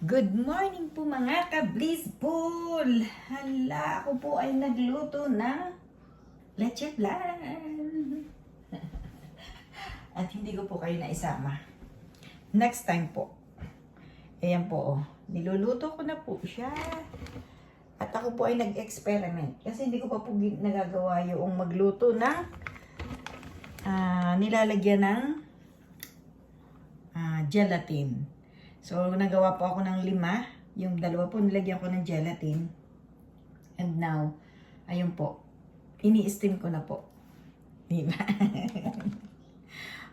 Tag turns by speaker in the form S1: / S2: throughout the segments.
S1: Good morning po mga ka-blissful! Hala, ako po ay nagluto ng leche flan. At hindi ko po kayo naisama. Next time po. Ayan po, oh. Niluluto ko na po siya. At ako po ay nag-experiment. Kasi hindi ko pa po nagagawa yung magluto ng nilalagyan ng gelatin. So, nagawa po ako ng 5. Yung 2 po, nilagyan ko ng gelatin. And now, ayun po. Ini-steam ko na po. Diba?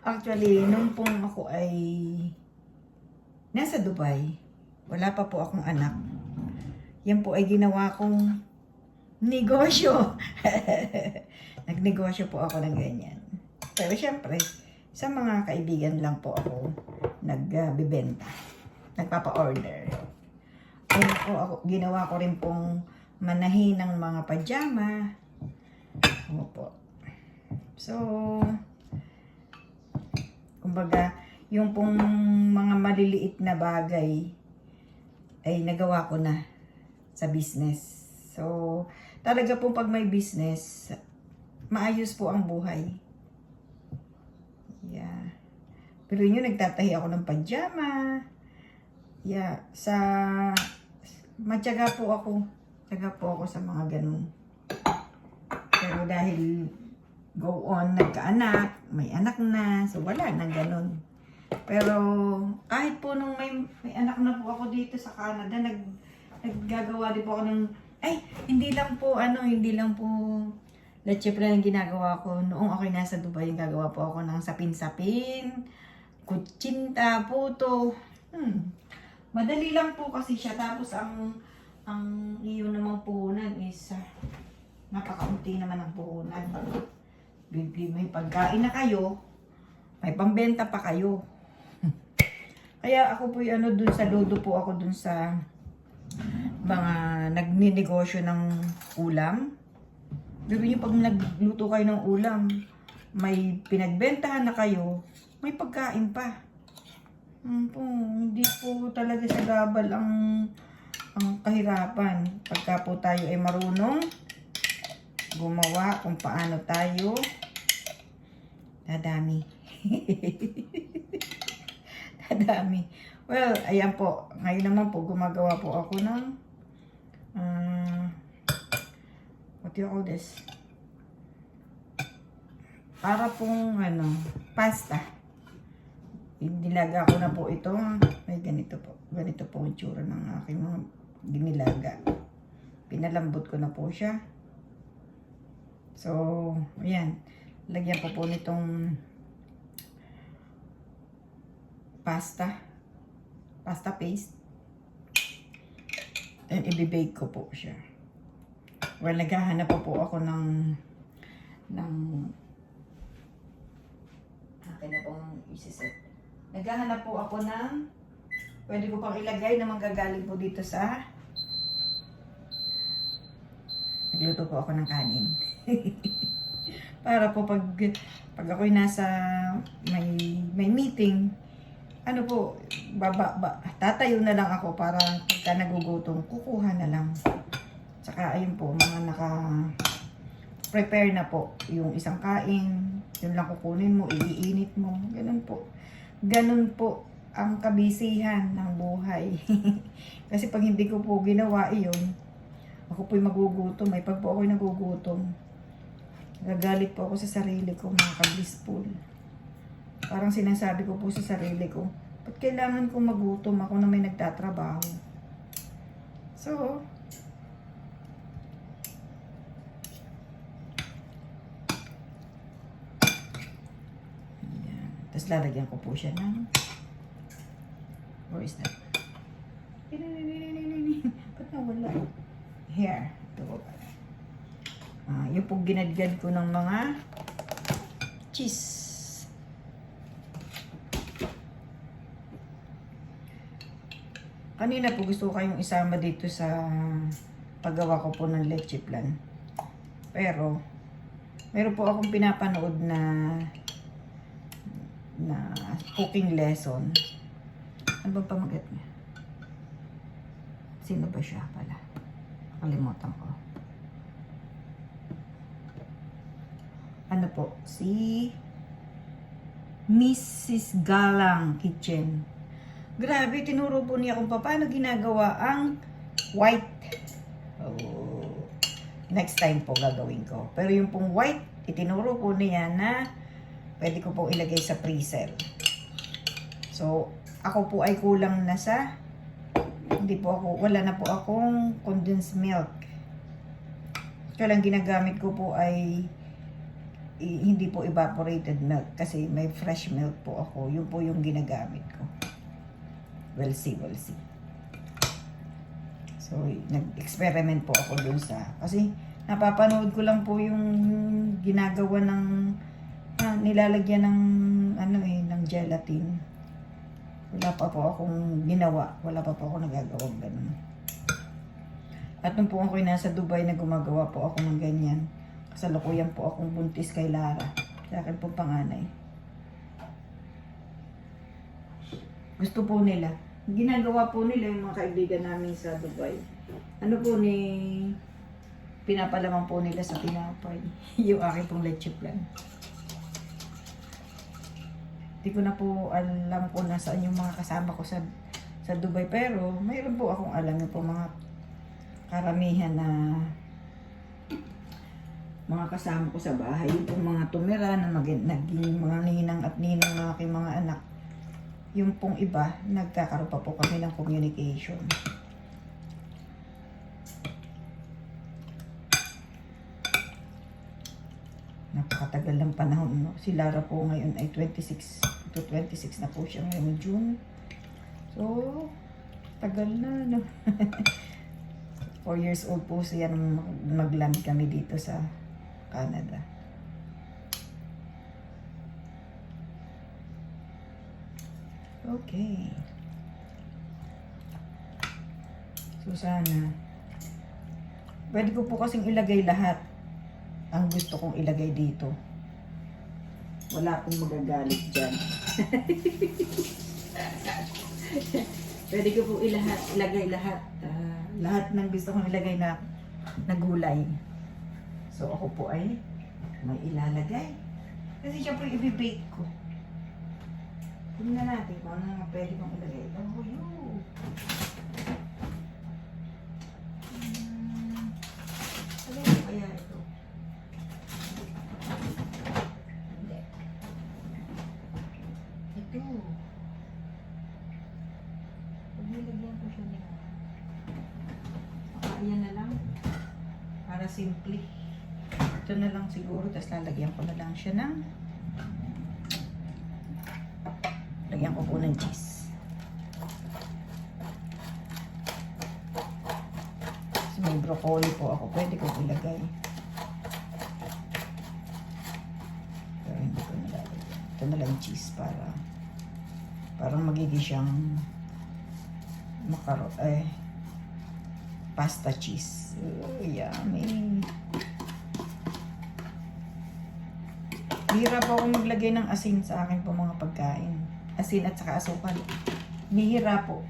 S1: Actually, nung pong ako ay nasa Dubai, wala pa po akong anak. Yan po ay ginawa kong negosyo. Nagnegosyo po ako ng ganyan. Pero syempre, sa mga kaibigan lang po ako nagbibenta. Nagpapa-order. Ayun po ako, ginawa ko rin pong manahin ng mga pajama. Opo. So, kumbaga, yung pong mga maliliit na bagay ay nagawa ko na sa business. So, talaga po pag may business, maayos po ang buhay. Yeah. Pero yun, nagtatahi ako ng pajama. Yeah, matyaga po ako. Tyaga po ako sa mga ganun. Pero dahil go on, nagkaanak, may anak na, so wala nang ganun. Pero kahit po nung may anak na po ako dito sa Canada, naggagawa din po ako ng, hindi lang po leche flan ang ginagawa ko. Noong ako'y nasa Dubai, gagawa po ako ng sapin-sapin, kutsinta, puto. Madali lang po kasi siya. Tapos ang iyon namang puhunan is napakaunti naman ang puhunan. May pagkain na kayo, may pambenta pa kayo. Kaya ako po dun sa lodo po ako dun sa mga nagninegosyo ng ulam. Gawin niyo pag nagluto kayo ng ulam, may pinagbentahan na kayo, may pagkain pa. Hindi po talaga sa gabal ang kahirapan. Pagka po tayo ay marunong gumawa kung paano tayo dadami. Dadami. Well, ayan po. Ngayon naman po, gumagawa po ako ng what do you call this? Para pong pasta. Dinilaga ko na po ito. Ay, ganito po. Ganito po ang tsura ng aking mga dinilaga. Pinalambot ko na po siya. So, ayan. Lagyan ko po nitong pasta paste. And i-bake ko po siya. Well, naghahanap po ako ng akin na pong isiset. Naghahanap po ako ng pwede ko pang ilagay na manggagaling po dito sa nagluto po ako ng kanin. Para po pag ako'y nasa may meeting, tatayo na lang ako para pagka nagugutom, kukuha na lang. Tsaka ayun po, mga prepare na po yung isang kain, yun lang kukunin mo, iinit mo, ganun po. Ganun po ang kabisihan ng buhay. Kasi pag hindi ko po ginawa iyon, ako po'y magugutom. May pag po ako'y nagugutom, nagagalit po ako sa sarili ko, mga ka-blissful. Parang sinasabi ko po sa sarili ko, ba't kailangan kong magutom ako na may nagtatrabaho? So, tapos lalagyan ko po siya ng where is that? Ba't nawala? Here. Ito po pala. Yung po ginadgad ko ng mga cheese. Kanina po gusto ko kayong isama dito sa paggawa ko po ng leche flan. Pero, meron po akong pinapanood na cooking lesson. Ano ba pamagat niya? Sino ba siya pala? Kalimutan ko. Ano po? Si Mrs. Galang Kitchen. Grabe, tinuro po niya kung paano ginagawa ang white. Oh, next time po gagawin ko. Pero yung pong white, itinuro po niya na pwede ko po ilagay sa freezer. So, ako po ay kulang na sa, wala na po akong condensed milk. Kaya lang ginagamit ko po ay hindi po evaporated milk kasi may fresh milk po ako. Yun po yung ginagamit ko. We'll see. So, nag-experiment po ako dun sa, kasi napapanood ko lang po yung ginagawa ng, nilalagyan ng, ng gelatin. Wala pa po akong ginawa. Wala pa po ako nagagawang ganun. At nung po ako nasa Dubai na gumagawa po ako ng ganyan, kasalukuyan po akong buntis kay Lara. Sa akin po panganay. Gusto po nila. Ginagawa po nila yung mga kaibigan namin sa Dubai. Ano po pinapalaman po nila sa tinapay. Yung aking pong leche plan. Hindi ko na po alam kung nasaan yung mga kasama ko sa Dubai. Pero mayroon po akong alam yung po mga karamihan na mga kasama ko sa bahay. Yung pong mga tumira na naging mga ninang at ninang ng aking mga anak. Yung pong iba, nagkakaroon pa po kami ng communication. Napakatagal ng panahon, no? Si Lara po ngayon ay 26 na po siya ngayong June. So, tagal na, no? 4 years old po siya nung mag-land kami dito sa Canada. Okay. So, sana. Pwede ko po kasing ilagay lahat ang gusto kong ilagay dito. Wala akong magagalit dyan. Pwede ko po ilagay lahat. Lahat ng gusto kong ilagay na gulay. So, ako po ay may ilalagay. Kasi syempre i-bake ko. Tingnan natin kung ano nga pwede kong ilagay. Oh, yun. Ano yung kaya ito? Hindi. Ito. Pag nilagyan ko siya nila. Ayan na lang. Para simple. Ito na lang siguro. Tapos lalagyan ko na lang siya ng lagyan ko po ng cheese. Kasi may broccoli po ako. Pwede ko ilagay. Pero hindi ko nilalagyan. Ito na lang cheese para parang magiging siyang pasta cheese. Yummy. Bihira po ako maglagay ng asin sa akin po mga pagkain. Asin at saka asukal. Bihira po.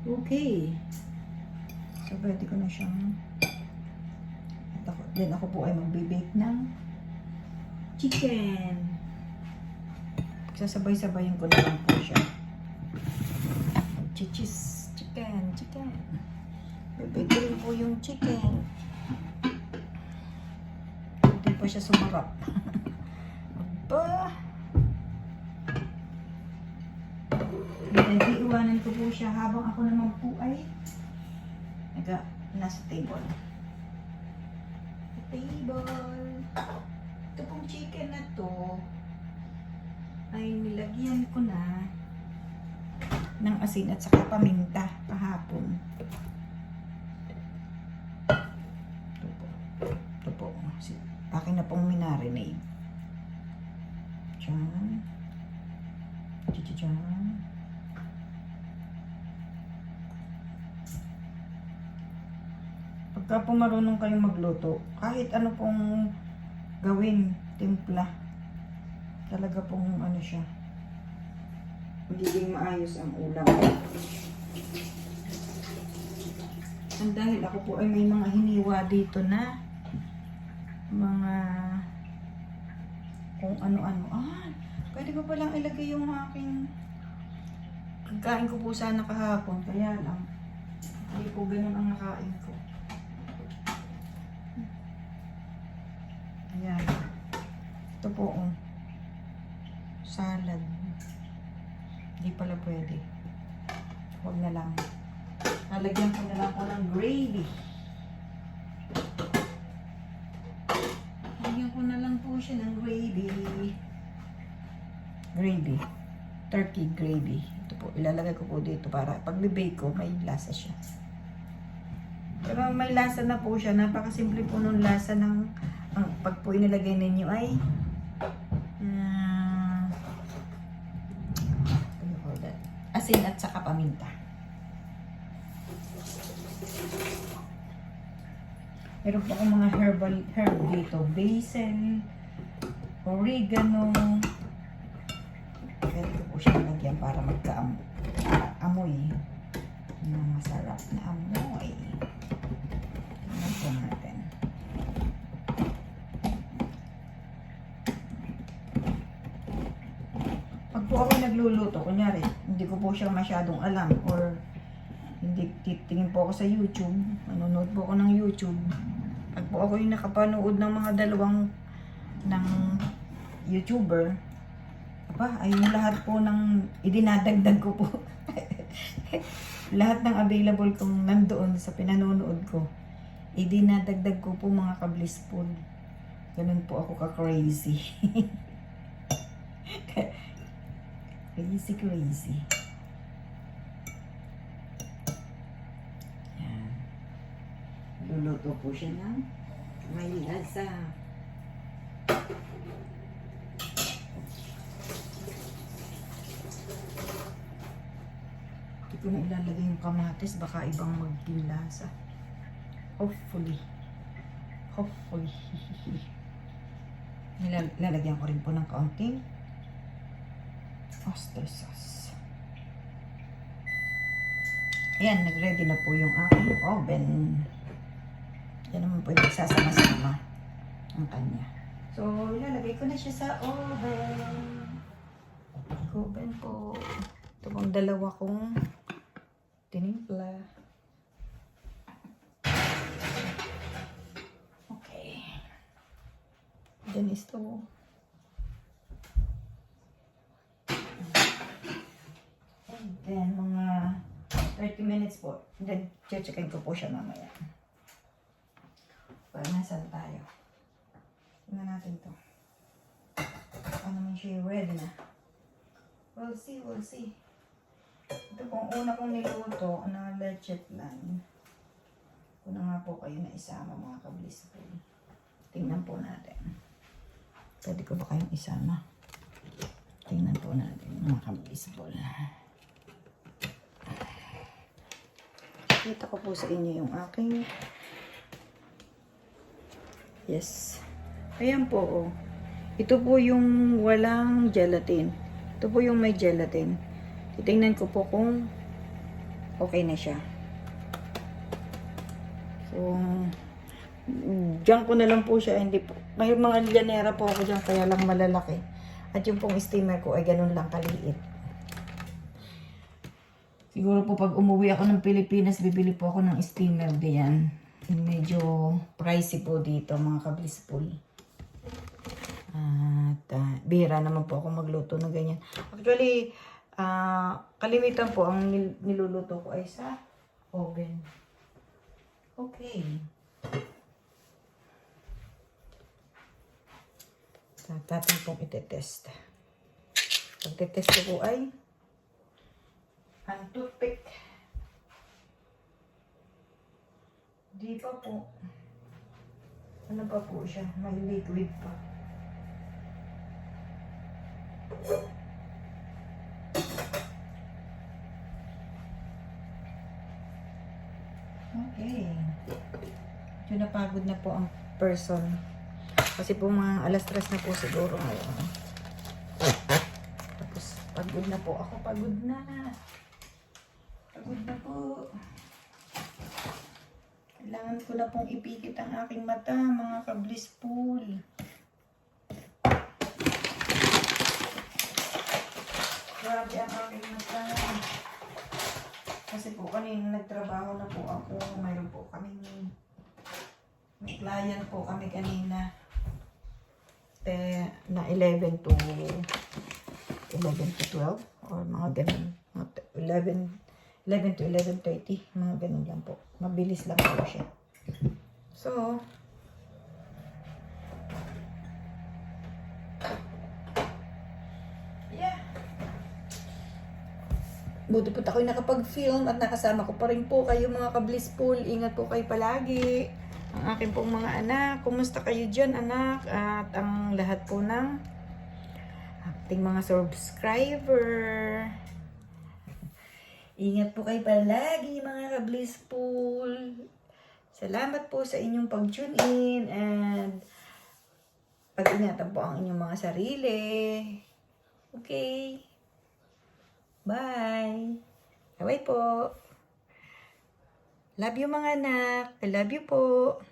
S1: Okay. So, pwede ko na siyang then ako po ay magbibake ng chicken. Sasabay-sabayin ko na lang po siya. Chichis. Chicken. Bibake ko rin po yung chicken. Hindi pa siya sumarap. Aba. Iiwanan ko po siya habang ako naman po ay nasa table. Ito pong chicken na to ay nilagyan ko na ng asin at saka paminta kahapon. Ito po. Akin na pong minarinade. Diyan. Diyan. Pagka po marunong kayong magluto, kahit ano pong gawin, timpla, talaga pong ano siya, magiging maayos ang ulam. And dahil ako po ay may mga hiniwa dito na mga kung ano-ano. Pwede ko palang ilagay yung aking pagkain ko po sana kahapon. Kaya lang, hindi po ganun ang nakain ko. Ayan. Ito po, salad. Hindi pala pwede. Huwag na lang. Lalagyan ko na lang po ng gravy. Lagyan ko na lang po siya ng gravy. Gravy. Turkey gravy. Ito po, ilalagay ko po dito para pag bibake ko, may lasa siya. Pero may lasa na po siya. Napakasimple po nung lasa ng pag po inilagay ninyo ay asin at saka paminta. Meron po akong mga herb dito. Basil, oregano. Pwede ko po siya lagyan para magka-amoy. Masarap na amoy. Tingnan po natin. Pag po ako nagluluto, kunyari, hindi ko po siya masyadong alam or hindi titingin po ako sa YouTube, manonood po ako ng YouTube. Pag po ako yung nakapanood ng mga dalawang ng YouTuber, ay yung lahat po ng idinadagdag ko po. Lahat ng available kong nandoon sa pinanonood ko, idinadagdag ko po mga ka-blissful. Ganun po ako ka-crazy. Crazy. Yan. Luluto po siya ng may lasa. Hindi ko na ilalagay yung kamatis, baka ibang maging lasa. Hopefully. Lalagyan ko rin po ng kaunting oyster sauce. Ayan, nag-ready na po yung aking oven. Yan naman po yung sasama-sama ang kanya. So, ilalagay ko na siya sa oven. Oven po. Ito pong dalawa kong tinimpla. Okay. Then is to then, mga 30 minutes po. Then, checkin ko po siya mamaya. Para nasan tayo. Tingnan natin to. Ano naman siya ready na. We'll see. Ito pong una kong niluto na leche flan. Kung na nga po kayo na isama mga ka-blissful. Tingnan po natin. Pwede ko ba kayong isama? Tingnan po natin mga ka-blissful. Kita ko po sa inyo yung aking yes. Ayan po, oh. Ito po yung walang gelatin. Ito po yung may gelatin. Titingnan ko po kung okay na siya. So, diyan ko na lang po siya. Hindi po. May mga lyanera po ako diyan, kaya lang malalaki. At yung pong steamer ko ay ganun lang kaliit. Siguro po pag umuwi ako ng Pilipinas, bibili po ako ng steamer diyan. Medyo pricey po dito mga ka-blissful. At bihira naman po ako magluto ng ganyan. Actually, kalimitan po ang niluluto ko ay sa oven. Okay. Tatang pong itetest. Pagtetest ko po ay ang toothpick. Di pa po. Ano pa po siya? May liquid pa. Okay. Medyo napagod na po ang person. Kasi po mga alas 3 na po siguro ngayon. Tapos pagod na po ako. Pagod na. Pagod na po. Kailangan ko na pong ipikit ang aking mata, mga ka-blissful. Grabe ang aking mata. Kasi po kanina nagtrabaho na po ako. Mayroon po kaming may client po kami kanina. Na 11 to 12 or mga ganun. 11 to 11:30, mga ganun lang po. Mabilis lang po siya. So, yeah. Buti po ako'y nakapag-film at nakasama ko pa rin po kayo mga ka-blissful. Ingat po kayo palagi. Ang aking pong mga anak, kumusta kayo dyan anak? At ang lahat po ng ating mga subscriber. Ingat po kayo palagi mga ka-blissful. Salamat po sa inyong pag-tune in and pag-ingatan po ang inyong mga sarili. Okay. Bye. Bye po. Love you mga anak. I love you po.